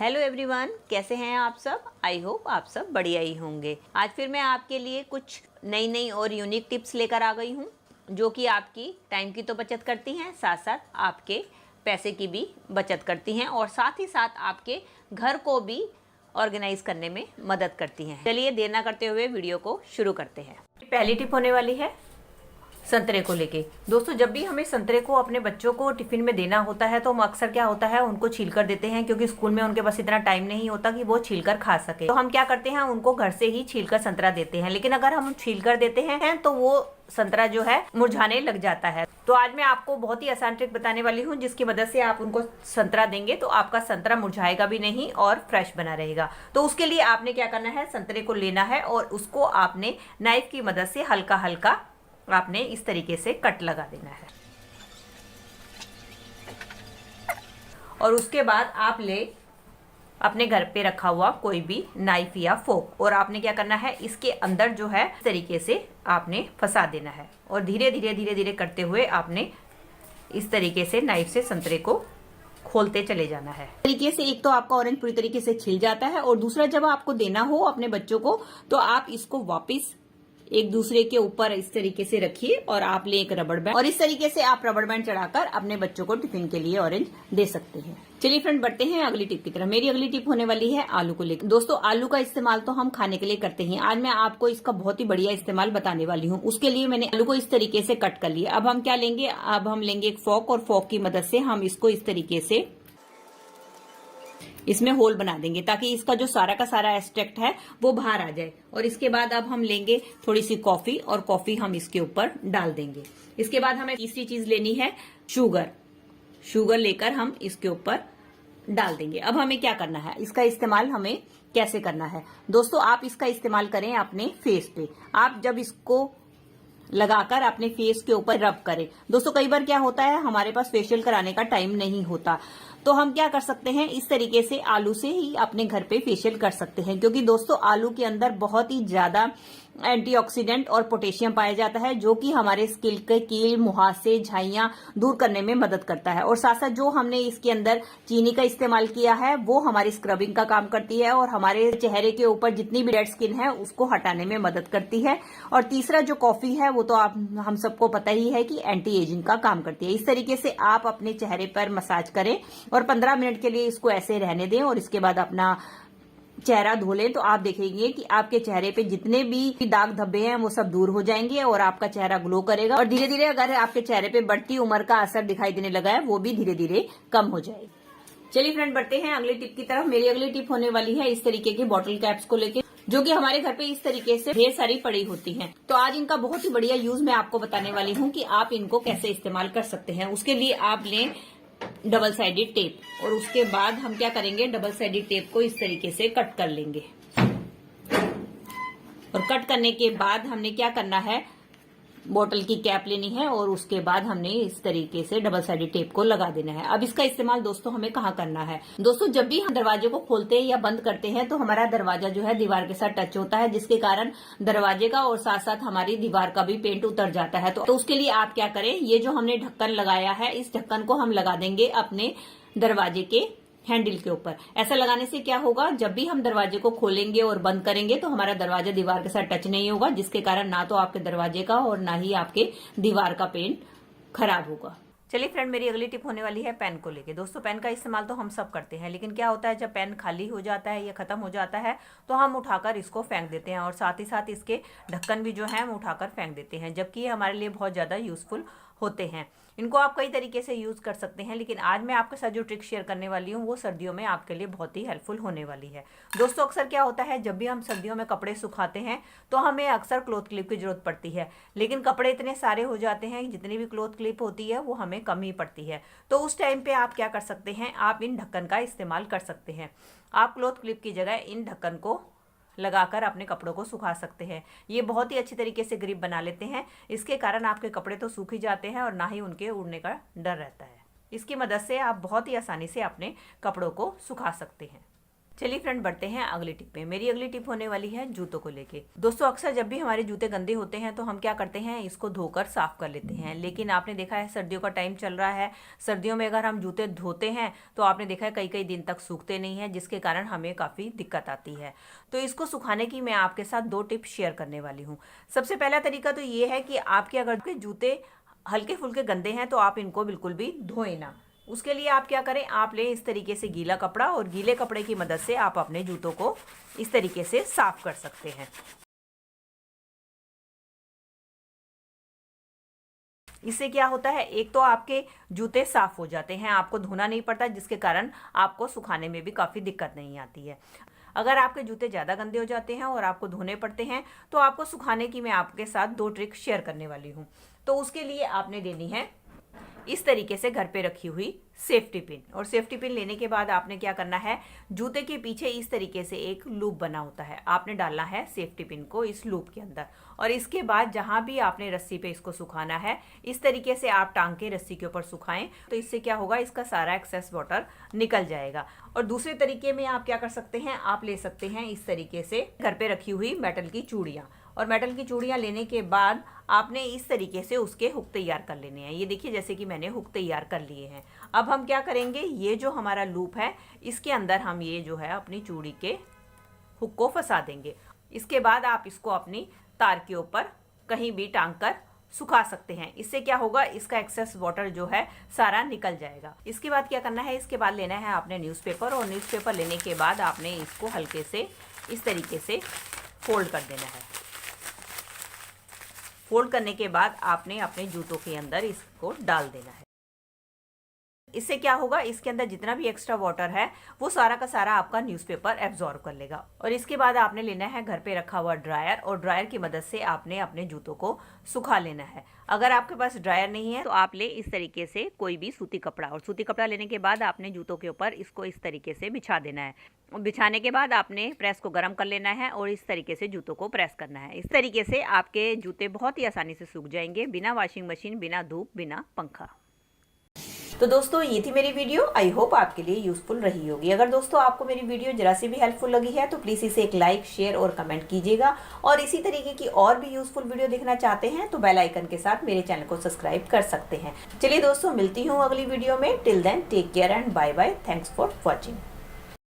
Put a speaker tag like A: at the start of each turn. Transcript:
A: Hello everyone, कैसे हैं आप सब। आई होप आप सब बढ़िया ही होंगे। आज फिर मैं आपके लिए कुछ नई और यूनिक टिप्स लेकर आ गई हूँ जो कि आपकी टाइम की तो बचत करती हैं, साथ साथ आपके पैसे की भी बचत करती हैं और साथ ही साथ आपके घर को भी ऑर्गेनाइज करने में मदद करती हैं। चलिए देर ना करते हुए वीडियो को शुरू करते हैं। पहली टिप होने वाली है संतरे को लेके। दोस्तों, जब भी हमें संतरे को अपने बच्चों को टिफिन में देना होता है तो हम अक्सर क्या होता है उनको छील कर देते हैं, क्योंकि स्कूल में उनके पास इतना टाइम नहीं होता कि वो छील कर खा सके। तो हम क्या करते हैं, उनको घर से ही छील कर संतरा देते हैं। लेकिन अगर हम छील कर देते हैं तो वो संतरा जो है मुरझाने लग जाता है। तो आज मैं आपको बहुत ही आसान ट्रिक बताने वाली हूँ जिसकी मदद से आप उनको संतरा देंगे तो आपका संतरा मुरझाएगा भी नहीं और फ्रेश बना रहेगा। तो उसके लिए आपने क्या करना है, संतरे को लेना है और उसको आपने नाइफ की मदद से हल्का हल्का आपने इस तरीके से कट लगा देना है। और उसके बाद आप ले अपने घर पे रखा हुआ कोई भी नाइफ या फोक और आपने क्या करना है, इसके अंदर जो है इस तरीके से आपने फंसा देना है और धीरे धीरे करते हुए आपने इस तरीके से नाइफ से संतरे को खोलते चले जाना है। तरीके से एक तो आपका ऑरेंज पूरी तरीके से छिल जाता है और दूसरा जब आपको देना हो अपने बच्चों को तो आप इसको वापस एक दूसरे के ऊपर इस तरीके से रखिए और आप ले एक रबड़ बैंड और इस तरीके से आप रबड़ बैंड चढ़ाकर अपने बच्चों को टिफिन के लिए ऑरेंज दे सकते हैं। चलिए फ्रेंड, बढ़ते हैं अगली टिप की तरफ। मेरी अगली टिप होने वाली है आलू को लेकर। दोस्तों, आलू का इस्तेमाल तो हम खाने के लिए करते हैं। आज मैं आपको इसका बहुत ही बढ़िया इस्तेमाल बताने वाली हूँ। उसके लिए मैंने आलू को इस तरीके से कट कर लिया। अब हम क्या लेंगे, अब हम लेंगे एक फोक और फोक की मदद से हम इसको इस तरीके से इसमें होल बना देंगे ताकि इसका जो सारा का सारा एक्सट्रैक्ट है वो बाहर आ जाए। और इसके बाद अब हम लेंगे थोड़ी सी कॉफी और कॉफी हम इसके ऊपर डाल देंगे। इसके बाद हमें तीसरी चीज लेनी है शुगर लेकर हम इसके ऊपर डाल देंगे। अब हमें क्या करना है, इसका इस्तेमाल हमें कैसे करना है। दोस्तों, आप इसका इस्तेमाल करें अपने फेस पे। आप जब इसको लगाकर अपने फेस के ऊपर रब करें। दोस्तों, कई बार क्या होता है हमारे पास फेशियल कराने का टाइम नहीं होता, तो हम क्या कर सकते हैं, इस तरीके से आलू से ही अपने घर पे फेशियल कर सकते हैं। क्योंकि दोस्तों, आलू के अंदर बहुत ही ज्यादा एंटीऑक्सीडेंट और पोटेशियम पाया जाता है जो कि हमारे स्किन के कील, मुहासे, झाइयां दूर करने में मदद करता है। और साथ साथ जो हमने इसके अंदर चीनी का इस्तेमाल किया है वो हमारी स्क्रबिंग का काम करती है और हमारे चेहरे के ऊपर जितनी भी डेड स्किन है उसको हटाने में मदद करती है। और तीसरा जो कॉफी है वो तो हम सबको पता ही है कि एंटी एजिंग का काम करती है। इस तरीके से आप अपने चेहरे पर मसाज करें और 15 मिनट के लिए इसको ऐसे रहने दें और इसके बाद अपना चेहरा धो लें। तो आप देखेंगे कि आपके चेहरे पे जितने भी दाग धब्बे हैं वो सब दूर हो जाएंगे और आपका चेहरा ग्लो करेगा और धीरे धीरे अगर आपके चेहरे पे बढ़ती उम्र का असर दिखाई देने लगा है वो भी धीरे धीरे कम हो जाएगी। चलिए फ्रेंड, बढ़ते हैं अगली टिप की तरफ। मेरी अगली टिप होने वाली है इस तरीके की बॉटल कैप्स को लेकर, जो कि हमारे घर पे इस तरीके से ढेर सारी पड़ी होती हैं। तो आज इनका बहुत ही बढ़िया यूज मैं आपको बताने वाली हूँ कि आप इनको कैसे इस्तेमाल कर सकते हैं। उसके लिए आप लें डबल साइडेड टेप और उसके बाद हम क्या करेंगे, डबल साइडेड टेप को इस तरीके से कट कर लेंगे। और कट करने के बाद हमने क्या करना है, बोतल की कैप लेनी है और उसके बाद हमने इस तरीके से डबल साइडेड टेप को लगा देना है। अब इसका इस्तेमाल दोस्तों हमें कहाँ करना है। दोस्तों, जब भी हम दरवाजे को खोलते हैं या बंद करते हैं तो हमारा दरवाजा जो है दीवार के साथ टच होता है, जिसके कारण दरवाजे का और साथ साथ हमारी दीवार का भी पेंट उतर जाता है। तो उसके लिए आप क्या करें, ये जो हमने ढक्कन लगाया है इस ढक्कन को हम लगा देंगे अपने दरवाजे के हैंडल के ऊपर। ऐसा लगाने से क्या होगा, जब भी हम दरवाजे को खोलेंगे और बंद करेंगे तो हमारा दरवाजा दीवार के साथ टच नहीं होगा, जिसके कारण ना तो आपके दरवाजे का और ना ही आपके दीवार का पेंट खराब होगा। चलिए फ्रेंड, मेरी अगली टिप होने वाली है पेन को लेके। दोस्तों, पेन का इस्तेमाल तो हम सब करते हैं, लेकिन क्या होता है जब पेन खाली हो जाता है या खत्म हो जाता है तो हम उठाकर इसको फेंक देते हैं और साथ ही साथ इसके ढक्कन भी जो है हम उठाकर फेंक देते हैं, जबकि ये हमारे लिए बहुत ज्यादा यूजफुल होते हैं। इनको आप कई तरीके से यूज कर सकते हैं, लेकिन आज मैं आपके साथ जो ट्रिक शेयर करने वाली हूँ वो सर्दियों में आपके लिए बहुत ही हेल्पफुल होने वाली है। दोस्तों, अक्सर क्या होता है जब भी हम सर्दियों में कपड़े सुखाते हैं तो हमें अक्सर क्लॉथ क्लिप की जरूरत पड़ती है, लेकिन कपड़े इतने सारे हो जाते हैं जितनी भी क्लॉथ क्लिप होती है वो हमें कम ही पड़ती है। तो उस टाइम पे आप क्या कर सकते हैं, आप इन ढक्कन का इस्तेमाल कर सकते हैं। आप क्लॉथ क्लिप की जगह इन ढक्कन को लगाकर अपने कपड़ों को सुखा सकते हैं। ये बहुत ही अच्छी तरीके से ग्रिप बना लेते हैं, इसके कारण आपके कपड़े तो सूख ही जाते हैं और ना ही उनके उड़ने का डर रहता है। इसकी मदद से आप बहुत ही आसानी से अपने कपड़ों को सुखा सकते हैं। चलिए फ्रेंड, बढ़ते हैं अगली टिप पे। मेरी अगली टिप होने वाली है जूतों को लेके। दोस्तों, अक्सर जब भी हमारे जूते गंदे होते हैं तो हम क्या करते हैं, इसको धोकर साफ कर लेते हैं। लेकिन आपने देखा है सर्दियों का टाइम चल रहा है, सर्दियों में अगर हम जूते धोते हैं तो आपने देखा है कई कई दिन तक सूखते नहीं है, जिसके कारण हमें काफ़ी दिक्कत आती है। तो इसको सुखाने की मैं आपके साथ 2 टिप शेयर करने वाली हूँ। सबसे पहला तरीका तो ये है कि आपके अगर जूते हल्के फुल्के गंदे हैं तो आप इनको बिल्कुल भी धोए ना। उसके लिए आप क्या करें, आप लें इस तरीके से गीला कपड़ा, और गीले कपड़े की मदद से आप अपने जूतों को इस तरीके से साफ कर सकते हैं। इससे क्या होता है, एक तो आपके जूते साफ हो जाते हैं, आपको धोना नहीं पड़ता, जिसके कारण आपको सुखाने में भी काफ़ी दिक्कत नहीं आती है। अगर आपके जूते ज़्यादा गंदे हो जाते हैं और आपको धोने पड़ते हैं तो आपको सुखाने की मैं आपके साथ 2 ट्रिक शेयर करने वाली हूँ। तो उसके लिए आपने लेनी है इस तरीके से घर पे रखी हुई सेफ्टी पिन। और सेफ्टी पिन लेने के बाद आपने क्या करना है, जूते के पीछे इस तरीके से एक लूप बना होता है, आपने डालना है सेफ्टी पिन को इस लूप के अंदर। और इसके बाद जहां भी आपने रस्सी पे इसको सुखाना है, इस तरीके से आप टांग के रस्सी के ऊपर सुखाएं, तो इससे क्या होगा, इसका सारा एक्सेस वाटर निकल जाएगा। और दूसरे तरीके में आप क्या कर सकते हैं, आप ले सकते हैं इस तरीके से घर पे रखी हुई मेटल की चूड़ियाँ। और मेटल की चूड़ियाँ लेने के बाद आपने इस तरीके से उसके हुक तैयार कर लेने हैं। ये देखिए, जैसे कि मैंने हुक तैयार कर लिए हैं। अब हम क्या करेंगे, ये जो हमारा लूप है इसके अंदर हम ये जो है अपनी चूड़ी के हुक को फंसा देंगे। इसके बाद आप इसको अपनी तार के ऊपर कहीं भी टांग कर सुखा सकते हैं। इससे क्या होगा, इसका एक्सेस वाटर जो है सारा निकल जाएगा। इसके बाद क्या करना है, इसके बाद लेना है आपने न्यूज़पेपर, और न्यूज़पेपर लेने के बाद आपने इसको हल्के से इस तरीके से फोल्ड कर देना है। फोल्ड करने के बाद आपने अपने जूतों के अंदर इसको डाल देना है। इससे क्या होगा, इसके अंदर जितना भी एक्स्ट्रा वाटर है वो सारा का सारा आपका न्यूज़पेपर एब्जॉर्ब कर लेगा। और इसके बाद आपने लेना है घर पे रखा हुआ ड्रायर, और ड्रायर की मदद से आपने अपने जूतों को सुखा लेना है। अगर आपके पास ड्रायर नहीं है तो आप ले इस तरीके से कोई भी सूती कपड़ा, और सूती कपड़ा लेने के बाद आपने जूतों के ऊपर इसको इस तरीके से बिछा देना है। बिछाने के बाद आपने प्रेस को गर्म कर लेना है और इस तरीके से जूतों को प्रेस करना है। इस तरीके से आपके जूते बहुत ही आसानी से सूख जाएंगे, बिना वॉशिंग मशीन, बिना धूप, बिना पंखा। तो दोस्तों, ये थी मेरी वीडियो। आई होप आपके लिए यूजफुल रही होगी। अगर दोस्तों आपको मेरी वीडियो जरा सी भी हेल्पफुल लगी है तो प्लीज़ इसे एक लाइक, शेयर और कमेंट कीजिएगा। और इसी तरीके की और भी यूजफुल वीडियो देखना चाहते हैं तो बेल आइकन के साथ मेरे चैनल को सब्सक्राइब कर सकते हैं। चलिए दोस्तों, मिलती हूँ अगली वीडियो में। Till then take care and bye bye. Thanks for watching.